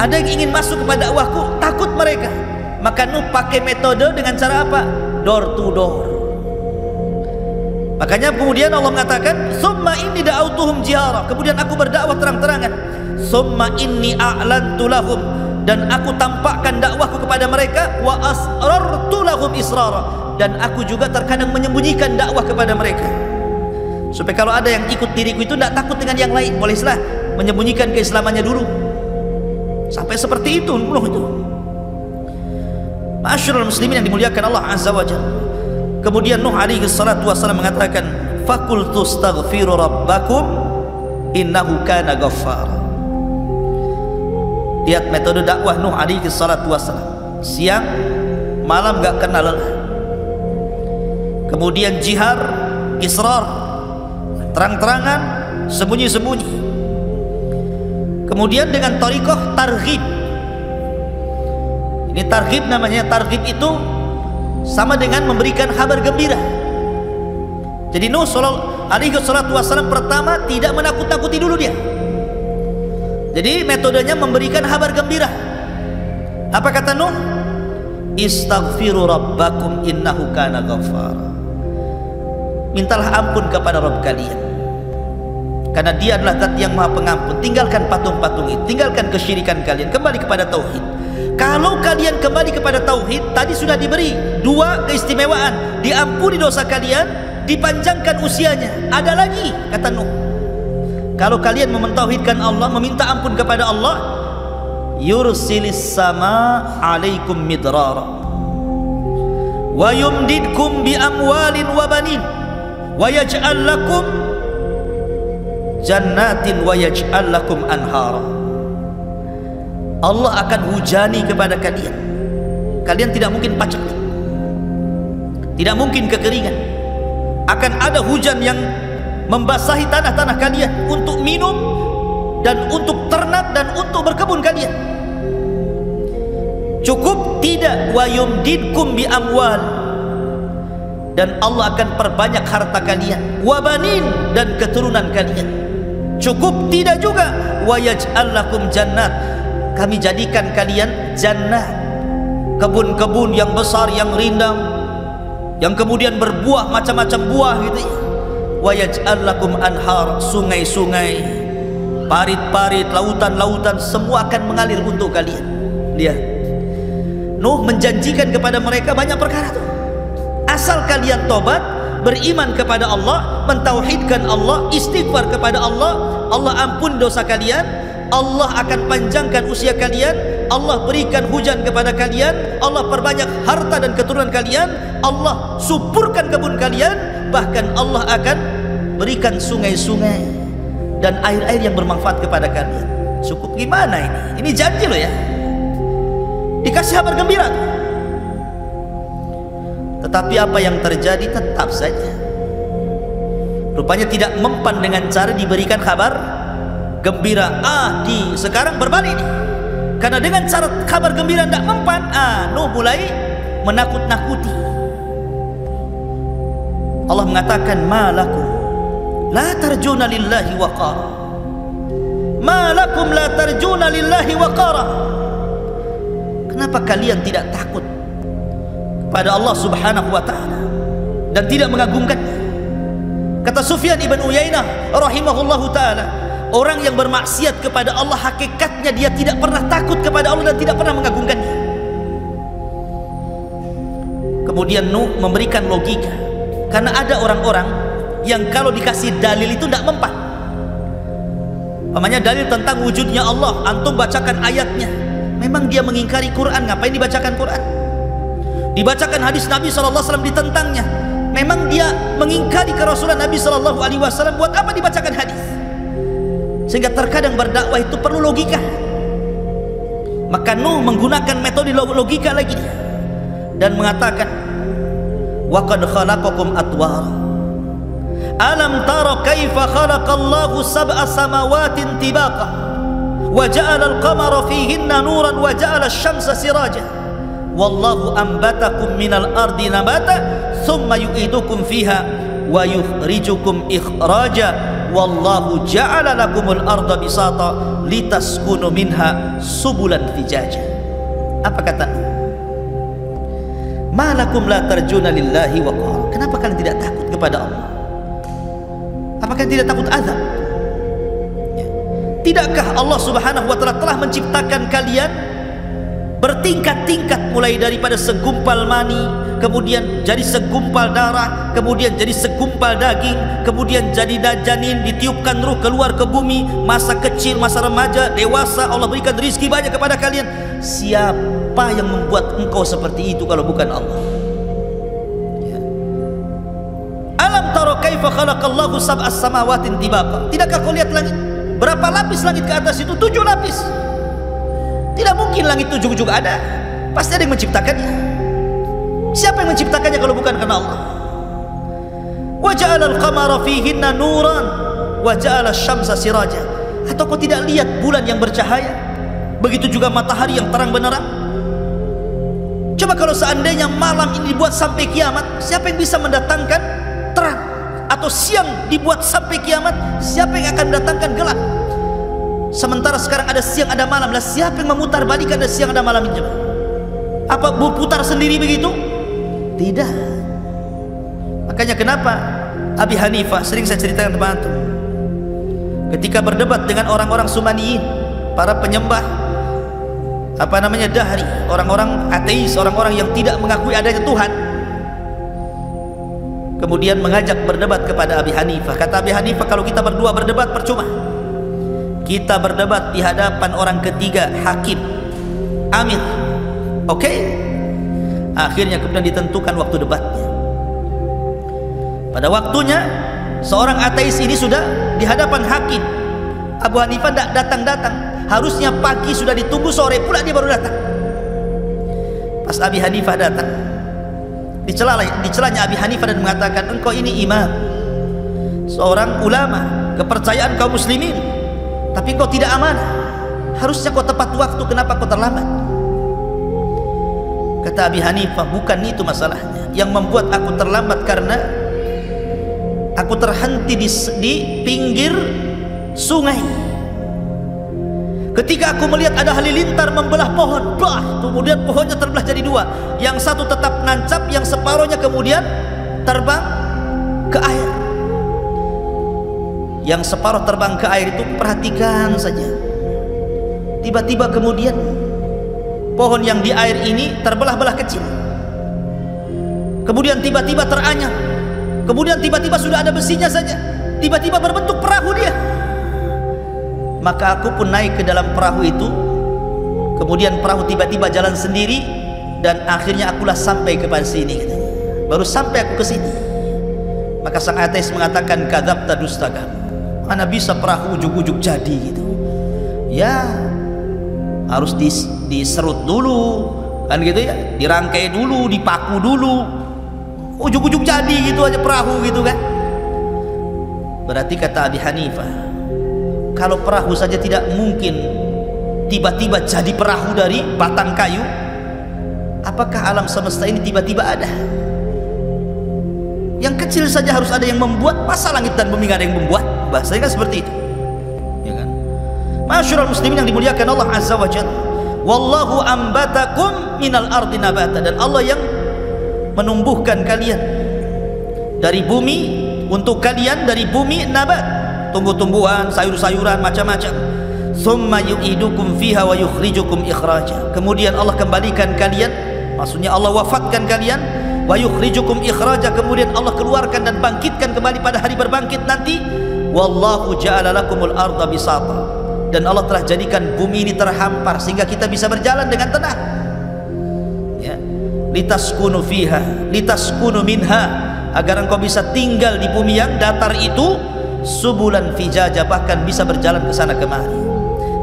ada yang ingin masuk kepada dakwahku, takut mereka. Maka Nuh pakai metode dengan cara apa? Door to door. Makanya kemudian Allah mengatakan, "Summa inni da'autuhum jihara", kemudian aku berdakwah terang-terangan. "Summa inni a'lantu lahum", dan aku tampakkan dakwahku kepada mereka. "Wa asrartu lahum israra", dan aku juga terkadang menyembunyikan dakwah kepada mereka. Supaya kalau ada yang ikut diriku itu tidak takut dengan yang lain, bolehlah menyembunyikan keislamannya dulu. Sampai seperti itu Nuh itu. Ma'asyiral muslimin yang dimuliakan Allah Azza wa Jalla. Kemudian Nuh alaihi salatu wassalam mengatakan, "Faqultu astaghfiru rabbakum innahu kana ghaffara." Lihat metode dakwah Nuh alaihi salatu wassalam, siang malam gak kenal lelah. Kemudian jihar, israr, terang-terangan, sembunyi-sembunyi. Kemudian dengan thariqah targhib. Ini targhib namanya. Targhib itu sama dengan memberikan kabar gembira. Jadi Nuh alaihi salatu wassalam pertama tidak menakut-nakuti dulu dia. Jadi metodenya memberikan kabar gembira. Apa kata Nuh? "Istaghfiru rabbakum innahu kana ghaffara." Mintalah ampun kepada Rabb kalian, karena dia adalah zat yang maha pengampun. Tinggalkan patung-patung itu, tinggalkan kesyirikan kalian, kembali kepada tauhid. Kalau kalian kembali kepada tauhid, tadi sudah diberi dua keistimewaan, diampuni dosa kalian, dipanjangkan usianya. Ada lagi kata Nuh, kalau kalian mentauhidkan Allah, meminta ampun kepada Allah, yursilis sama alaikum midrara wa yumdidkum bi amwalin wa banin wa yaj'al lakum jannatin wa yaj'al lakum anhara. Allah akan hujani kepada kalian. Kalian tidak mungkin pacak, tidak mungkin kekeringan. Akan ada hujan yang membasahi tanah-tanah kalian untuk minum dan untuk ternak dan untuk berkebun kalian. Cukup tidak? Wa yumdidkum bi amwal, dan Allah akan perbanyak harta kalian. Wa banin, dan keturunan kalian. Cukup tidak juga? Wa yaj'al lakum jannat, kami jadikan kalian jannah, kebun-kebun yang besar, yang rindang, yang kemudian berbuah macam-macam buah gitu ya. Wa yaj'al lakum anhar, sungai-sungai, parit-parit, lautan-lautan, semua akan mengalir untuk kalian. Lihat, Nuh menjanjikan kepada mereka banyak perkara tuh. Asal kalian tobat, beriman kepada Allah, mentauhidkan Allah, istighfar kepada Allah, Allah ampun dosa kalian, Allah akan panjangkan usia kalian, Allah berikan hujan kepada kalian, Allah perbanyak harta dan keturunan kalian, Allah suburkan kebun kalian, bahkan Allah akan berikan sungai-sungai dan air-air yang bermanfaat kepada kalian. Cukup gimana ini? Ini janji loh ya, dikasih kabar gembira. Tetapi apa yang terjadi tetap saja rupanya tidak mempan dengan cara diberikan kabar gembira. Sekarang berbalik nih, karena dengan cara kabar gembira tidak mempan, Nuh mulai menakut-nakuti. Allah mengatakan, malakum la tarjuna lillahi waqara, malakum la tarjuna lillahi waqara. Kenapa kalian tidak takut kepada Allah subhanahu wa ta'ala dan tidak mengagungkannya? Kata Sufyan ibn Uyainah rahimahullahu ta'ala, orang yang bermaksiat kepada Allah hakikatnya dia tidak pernah takut kepada Allah dan tidak pernah mengagungkannya. Kemudian Nuh memberikan logika, karena ada orang-orang yang kalau dikasih dalil itu tidak mempan. Namanya dalil tentang wujudnya Allah, antum bacakan ayatnya, memang dia mengingkari Quran, ngapain dibacakan Quran? Dibacakan hadis Nabi SAW ditentangnya, memang dia mengingkari kerasulan Nabi SAW, buat apa dibacakan hadis? Sehingga terkadang berdakwah itu perlu logika. Maka Nuh menggunakan metode logika lagi dan mengatakan, wa qad khalaqakum atwara, alam tara kaifa khalaqallahu sab'a samawatin tibaqa wa ja'ala al-qamara fihinna nuran wa ja'ala asy-syamsa siraja wallahu ambatakum minal ardi nabata thumma yu'idukum fiha wa yukhrijukum ikhraja wallahu ja'ala lakumul arda bisata litaskunu minha subulan fijaja. Apa kata? Malakum la tarjuna lillahi waqara. Kenapa kalian tidak takut kepada Allah? Apakah tidak takut azab? Tidakkah Allah subhanahu wa ta'ala telah menciptakan kalian bertingkat-tingkat, mulai daripada segumpal mani, kemudian jadi segumpal darah, kemudian jadi segumpal daging, kemudian jadi janin, ditiupkan ruh keluar ke bumi, masa kecil, masa remaja, dewasa, Allah berikan rizki banyak kepada kalian. Siapa yang membuat engkau seperti itu kalau bukan Allah? Alam tara kaifa khalaqallahu sab'as samawatin tibaqa. Tidakkah kau lihat langit? Berapa lapis langit ke atas itu? 7 lapis. Tidak mungkin langit 7 juga ada, pasti ada yang menciptakannya. Siapa yang menciptakannya kalau bukan karena Allah? Wa ja'ala al-qamara fihinna nuran wa ja'ala asy-syamsa siraja. Atau kau tidak lihat bulan yang bercahaya? Begitu juga matahari yang terang benderang. Coba kalau seandainya malam ini dibuat sampai kiamat, siapa yang bisa mendatangkan terang? Atau siang dibuat sampai kiamat, siapa yang akan mendatangkan gelap? Sementara sekarang ada siang ada malam, lah siapa yang memutar balik ada siang ada malam ini? Apa berputar sendiri begitu? Tidak. Makanya kenapa Abi Hanifah, sering saya ceritakan teman-teman, ketika berdebat dengan orang-orang Sumaniyin, para penyembah dahri, orang-orang ateis, orang-orang yang tidak mengakui adanya Tuhan, kemudian mengajak berdebat kepada Abi Hanifah. Kata Abi Hanifah, kalau kita berdua berdebat percuma, kita berdebat di hadapan orang ketiga, hakim, amir. Oke? Akhirnya kemudian ditentukan waktu debatnya. Pada waktunya seorang ateis ini sudah di hadapan hakim. Abu Hanifah tidak datang-datang. Harusnya pagi sudah ditunggu, sore pula dia baru datang. Pas Abi Hanifah datang, dicelanya Abi Hanifah dan mengatakan, engkau ini imam, seorang ulama, kepercayaan kaum muslimin, tapi kau tidak amanah. Harusnya kau tepat waktu, kenapa kau terlambat? Kata Abi Hanifah, bukan itu masalahnya. Yang membuat aku terlambat karena aku terhenti di pinggir sungai. Ketika aku melihat ada halilintar membelah pohon, kemudian pohonnya terbelah jadi 2. Yang satu tetap nancap, yang separuhnya kemudian terbang ke air. Yang separuh terbang ke air itu perhatikan saja. Tiba-tiba kemudian pohon yang di air ini terbelah-belah kecil. Kemudian tiba-tiba teranyam. Kemudian tiba-tiba sudah ada besinya saja. Tiba-tiba berbentuk perahu dia. Maka aku pun naik ke dalam perahu itu. Kemudian perahu tiba-tiba jalan sendiri, dan akhirnya akulah sampai kepada sini, katanya. Baru sampai aku ke sini. Maka sang ateis mengatakan, kadzabta, dusta kamu. Mana bisa perahu ujuk-ujuk jadi gitu. Ya, harus diserut dulu, kan gitu ya, dirangkai dulu, dipaku dulu, ujung-ujung jadi gitu aja perahu gitu kan. Berarti kata Abi Hanifah, kalau perahu saja tidak mungkin tiba-tiba jadi perahu dari batang kayu, apakah alam semesta ini tiba-tiba ada? Yang kecil saja harus ada yang membuat, masa langit dan bumi gak ada yang membuat? Bahasanya kan seperti itu, ya kan? Masyarul muslimin yang dimuliakan Allah Azza wa Jalla, wallahu ambatakum minal ardi nabata, dan Allah yang menumbuhkan kalian dari bumi, untuk kalian dari bumi nabat, tumbuh-tumbuhan, sayur-sayuran, macam-macam. Thumma yu'idukum fiha wa yukhrijukum ikhraja, kemudian Allah kembalikan kalian, maksudnya Allah wafatkan kalian, wa yukhrijukum ikhraja, kemudian Allah keluarkan dan bangkitkan kembali pada hari berbangkit nanti. Wallahu ja'ala lakumul arda bisata, dan Allah telah jadikan bumi ini terhampar sehingga kita bisa berjalan dengan tenang, ya. Litaskunu fiha, litaskunu minha, agar engkau bisa tinggal di bumi yang datar itu, subulan fijaja, bahkan bisa berjalan ke sana kemari.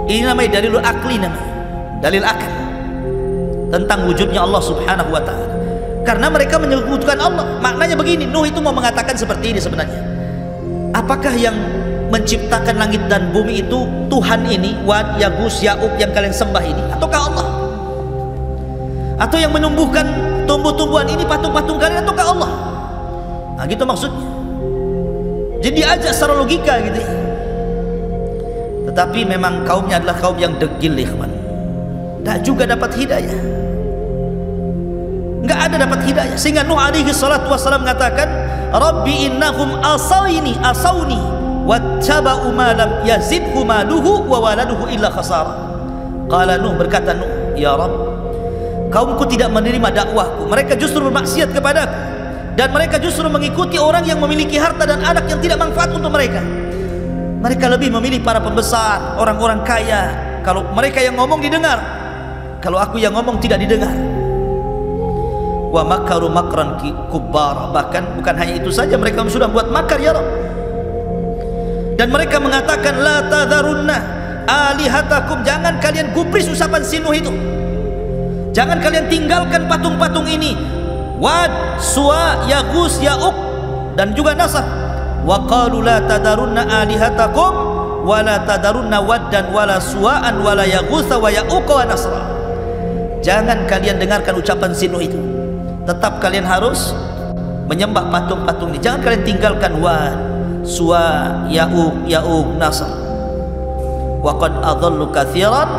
Ini namanya dalil akli, namanya dalil akal tentang wujudnya Allah Subhanahu wa ta'ala. Karena mereka menyebutkan Allah. Maknanya begini, Nuh itu mau mengatakan seperti ini sebenarnya. Apakah yang menciptakan langit dan bumi itu Tuhan ini, Wad, Yagus, Ya'ub yang kalian sembah ini, ataukah Allah? Atau yang menumbuhkan tumbuh-tumbuhan ini, patung-patung kalian, ataukah Allah? Nah gitu maksudnya. Jadi diajak secara logika gitu ya. Tetapi memang kaumnya adalah kaum yang degil, ikhwan. Tak juga dapat hidayah, nggak ada dapat hidayah, sehingga Nuh alaihi salatu wassalam mengatakan, Rabbi innahum asawni wattaba'u ma lam yazidhu maluhu wa waladuhu illa khasara. Qala Nuh, berkata Nuh, ya Rabb, kaumku tidak menerima dakwahku, mereka justru bermaksiat kepadaku, dan mereka justru mengikuti orang yang memiliki harta dan anak yang tidak manfaat untuk mereka. Mereka lebih memilih para pembesar, orang-orang kaya. Kalau mereka yang ngomong didengar, kalau aku yang ngomong tidak didengar. Wa makaru makran kubbar, bahkan bukan hanya itu saja, mereka sudah buat makar, ya Rabb. Dan mereka mengatakan, la tadharunna alihatakum, jangan kalian gubris usapan si Nuh itu, jangan kalian tinggalkan patung-patung ini, Wad, Suwa, Yagus, Ya'uq, dan juga Nasr. Wa qalu la tadharunna alihatakum wa la tadharunna waddan wa la suwa'an wa la yaghutsa wa ya'uq wa nasra. Jangan kalian dengarkan ucapan si Nuh itu, tetap kalian harus menyembah patung-patung ini. Jangan kalian tinggalkan Wad, Suwa, Ya'uq, Nasr. Wa qad adallu katsiran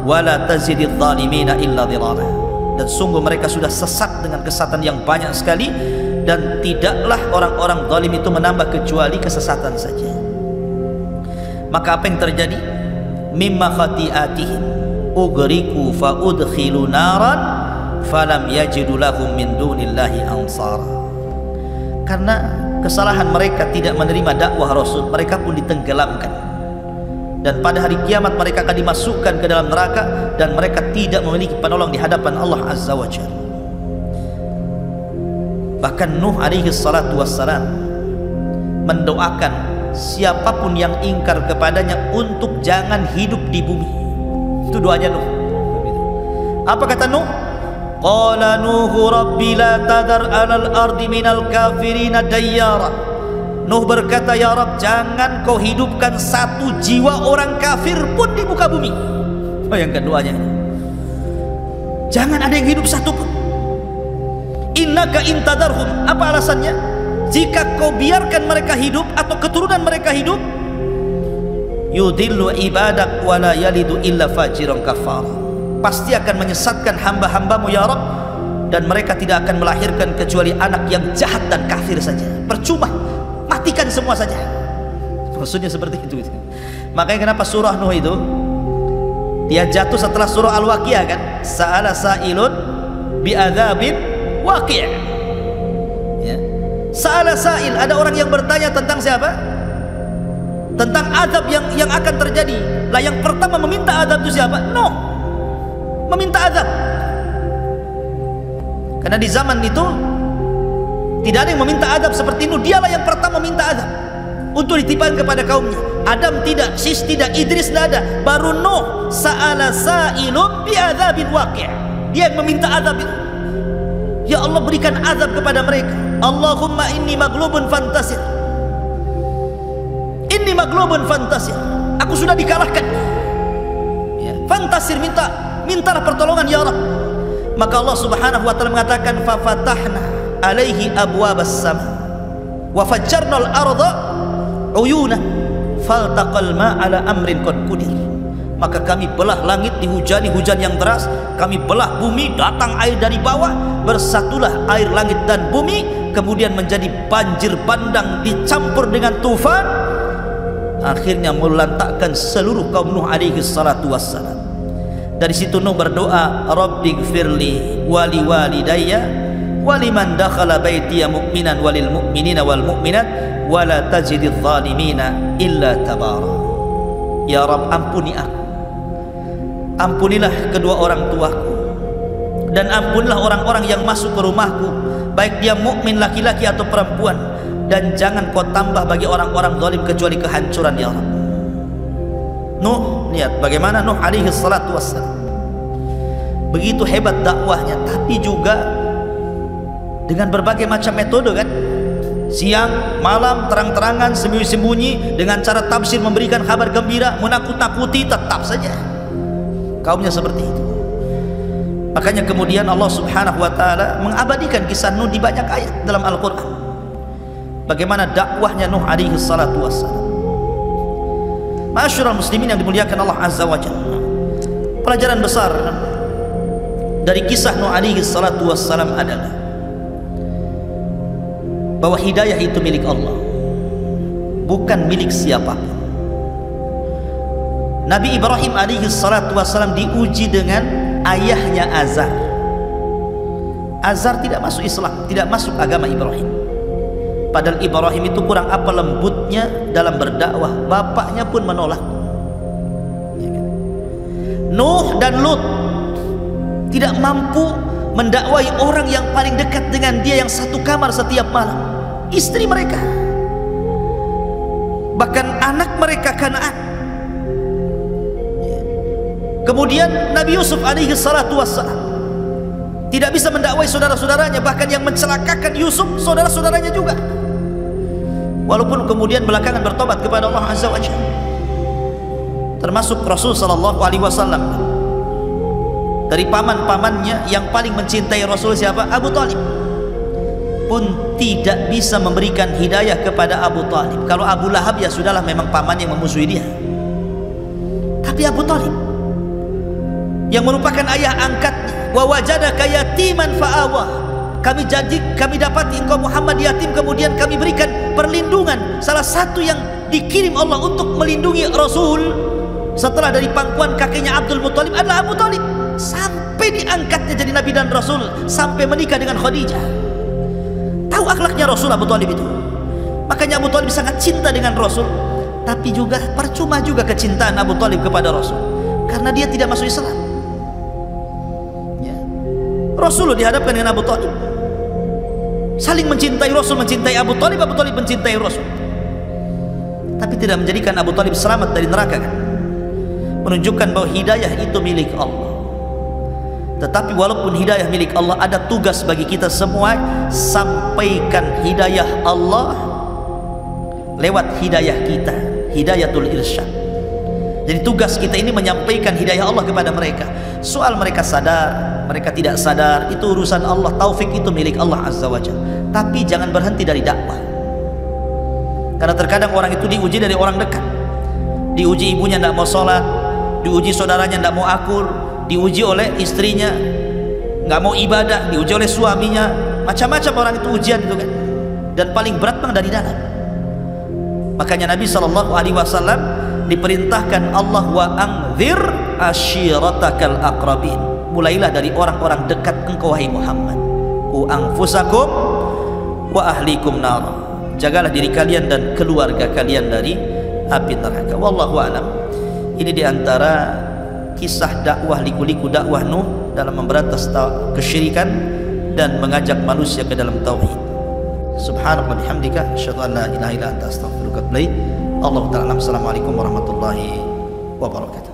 wa la tazididz zalimina illa dhilala. Dan sungguh mereka sudah sesat dengan kesesatan yang banyak sekali, dan tidaklah orang-orang zalim itu menambah kecuali kesesatan saja. Maka apa yang terjadi? Mimma khati'atihim ugriku fa udkhilu naran falam yajidu lahum min dunillahi ansara. Karena kesalahan mereka tidak menerima dakwah Rasul, mereka pun ditenggelamkan, dan pada hari kiamat mereka akan dimasukkan ke dalam neraka, dan mereka tidak memiliki penolong di hadapan Allah Azza wa Jalla. Bahkan Nuh alaihi salatu wassalam mendoakan siapapun yang ingkar kepadanya untuk jangan hidup di bumi. Itu doanya Nuh. Apa kata Nuh? Qala Nuhu rabbi la tadhar alal ardi minal kafirina dayyara. Nuh berkata, ya Rabb, jangan kau hidupkan satu jiwa orang kafir pun di muka bumi. Bayangkan doanya. Jangan ada yang hidup satu pun. Innaka intadarhum, apa alasannya? Jika kau biarkan mereka hidup atau keturunan mereka hidup, yudillu ibadak wa la yalidu illa fajiran kafar, pasti akan menyesatkan hamba-hambamu ya Rabb, dan mereka tidak akan melahirkan kecuali anak yang jahat dan kafir saja. Percuma, matikan semua saja. Maksudnya seperti itu. Makanya kenapa surah Nuh itu dia jatuh setelah surah Al-Waqiah kan? Sa'ala sa'ilun bi'adzabin waqi'. Ya. Sa'ala sa'il, ada orang yang bertanya tentang siapa? Tentang azab yang akan terjadi. Lah yang pertama meminta azab itu siapa? Nuh. Meminta azab. Karena di zaman itu tidak ada yang meminta azab seperti Nuh. Dialah yang pertama meminta azab untuk ditimpakan kepada kaumnya. Adam tidak, Sis tidak, Idris tidak ada. Baru Nuh, sa'ala sa'ilun bi'adzabin waqi'. Dia yang meminta azab itu. Ya Allah, berikan azab kepada mereka. Allahumma inni maghlubun fantasir. Inni maghlubun fantasir. Aku sudah dikalahkan. Ya, fantasir, mintalah pertolongan ya Rabb. Maka Allah Subhanahu wa taala mengatakan fa fatahna alaihi abwabas sama wa fajjarnal arda uyuna faltaqal ma ala amrin qad qudir. Maka kami belah langit dihujani hujan yang deras, kami belah bumi, datang air dari bawah, bersatulah air langit dan bumi, kemudian menjadi banjir bandang dicampur dengan tufan, akhirnya melantakkan seluruh kaum Nuh alaihi salatu wassalam. Dari situ Nuh berdoa, Rabbighfirli wali walidayya waliman dakhala baitiya mu'minan walil mu'minina wal mu'minat wala tajididz zalimina illa tabara. Ya Rabb, ampuni aku, ampunilah kedua orang tuaku, dan ampunilah orang-orang yang masuk ke rumahku, baik dia mukmin laki-laki atau perempuan, dan jangan kau tambah bagi orang-orang zalim kecuali kehancuran ya Rabb. Nuh, lihat bagaimana Nuh alaihi salatu wassalam, begitu hebat dakwahnya, tapi juga dengan berbagai macam metode kan, siang, malam, terang-terangan, sembunyi-sembunyi, dengan cara tafsir memberikan kabar gembira, menakut-nakuti, tetap saja kaumnya seperti itu. Makanya kemudian Allah Subhanahu wa taala mengabadikan kisah Nuh di banyak ayat dalam Al-Qur'an. Bagaimana dakwahnya Nuh alaihi salatu wassalam. Ma'asyiral muslimin yang dimuliakan Allah Azza wa Jalla, pelajaran besar dari kisah Nuh alaihi salatu wassalam adalah bahwa hidayah itu milik Allah, bukan milik siapapun. Nabi Ibrahim alaihi salatu wassalam diuji dengan ayahnya Azar. Azar tidak masuk Islam, tidak masuk agama Ibrahim. Padahal Ibrahim itu kurang apa lembutnya dalam berdakwah, bapaknya pun menolak. Nuh dan Lut tidak mampu mendakwai orang yang paling dekat dengan dia, yang satu kamar setiap malam, istri mereka, bahkan anak mereka Kanaan. Kemudian Nabi Yusuf alaihi salatu wassalam tidak bisa mendakwai saudara-saudaranya, bahkan yang mencelakakan Yusuf saudara-saudaranya juga, walaupun kemudian belakangan bertobat kepada Allah Azza wa Jalla. Termasuk Rasul sallallahu alaihi wasallam, dari paman-pamannya yang paling mencintai Rasul siapa? Abu Talib, pun tidak bisa memberikan hidayah kepada Abu Talib. Kalau Abu Lahab ya sudahlah, memang paman yang memusuhi dia. Tapi Abu Talib yang merupakan ayah angkatnya, wa wajadaka yatiman fa'awa, kami dapati engkau Muhammad yatim, kemudian kami berikan perlindungan. Salah satu yang dikirim Allah untuk melindungi Rasul setelah dari pangkuan kakeknya Abdul Muttalib adalah Abu Talib, sampai diangkatnya jadi Nabi dan Rasul, sampai menikah dengan Khadijah. Tahu akhlaknya Rasul Abu Talib itu. Makanya Abu Talib sangat cinta dengan Rasul. Tapi juga percuma juga kecintaan Abu Talib kepada Rasul, karena dia tidak masuk Islam. Rasul dihadapkan dengan Abu Talib, saling mencintai Rasul, mencintai Abu Talib, Abu Talib mencintai Rasul, tapi tidak menjadikan Abu Talib selamat dari neraka kan? Menunjukkan bahwa hidayah itu milik Allah. Tetapi walaupun hidayah milik Allah, ada tugas bagi kita semua, sampaikan hidayah Allah lewat hidayah kita, hidayatul irsyad. Jadi tugas kita ini menyampaikan hidayah Allah kepada mereka. Soal mereka sadar, mereka tidak sadar, itu urusan Allah. Taufik itu milik Allah Azza wa Jalla. Tapi jangan berhenti dari dakwah, karena terkadang orang itu diuji dari orang dekat. Diuji ibunya tidak mau sholat, diuji saudaranya tidak mau akur, diuji oleh istrinya nggak mau ibadah, diuji oleh suaminya, macam-macam orang itu ujian itu kan. Dan paling berat memang dari dalam. Makanya Nabi SAW diperintahkan Allah, wa anzir ashiratakal aqrabin, mulailah dari orang-orang dekat engkau wahai Muhammad. Ku anfusakum wa ahlikum nar, jagalah diri kalian dan keluarga kalian dari api neraka. Wallahu a'lam. Ini diantara kisah dakwah, liku-liku dakwah Nuh dalam memberantas kesyirikan dan mengajak manusia ke dalam tauhid. Subhanallah bihamdika, asyhadu an la ilaha illa anta, astaghfiruka wa atubu ilaik. Allahu ta'ala. Assalamualaikum warahmatullahi wabarakatuh.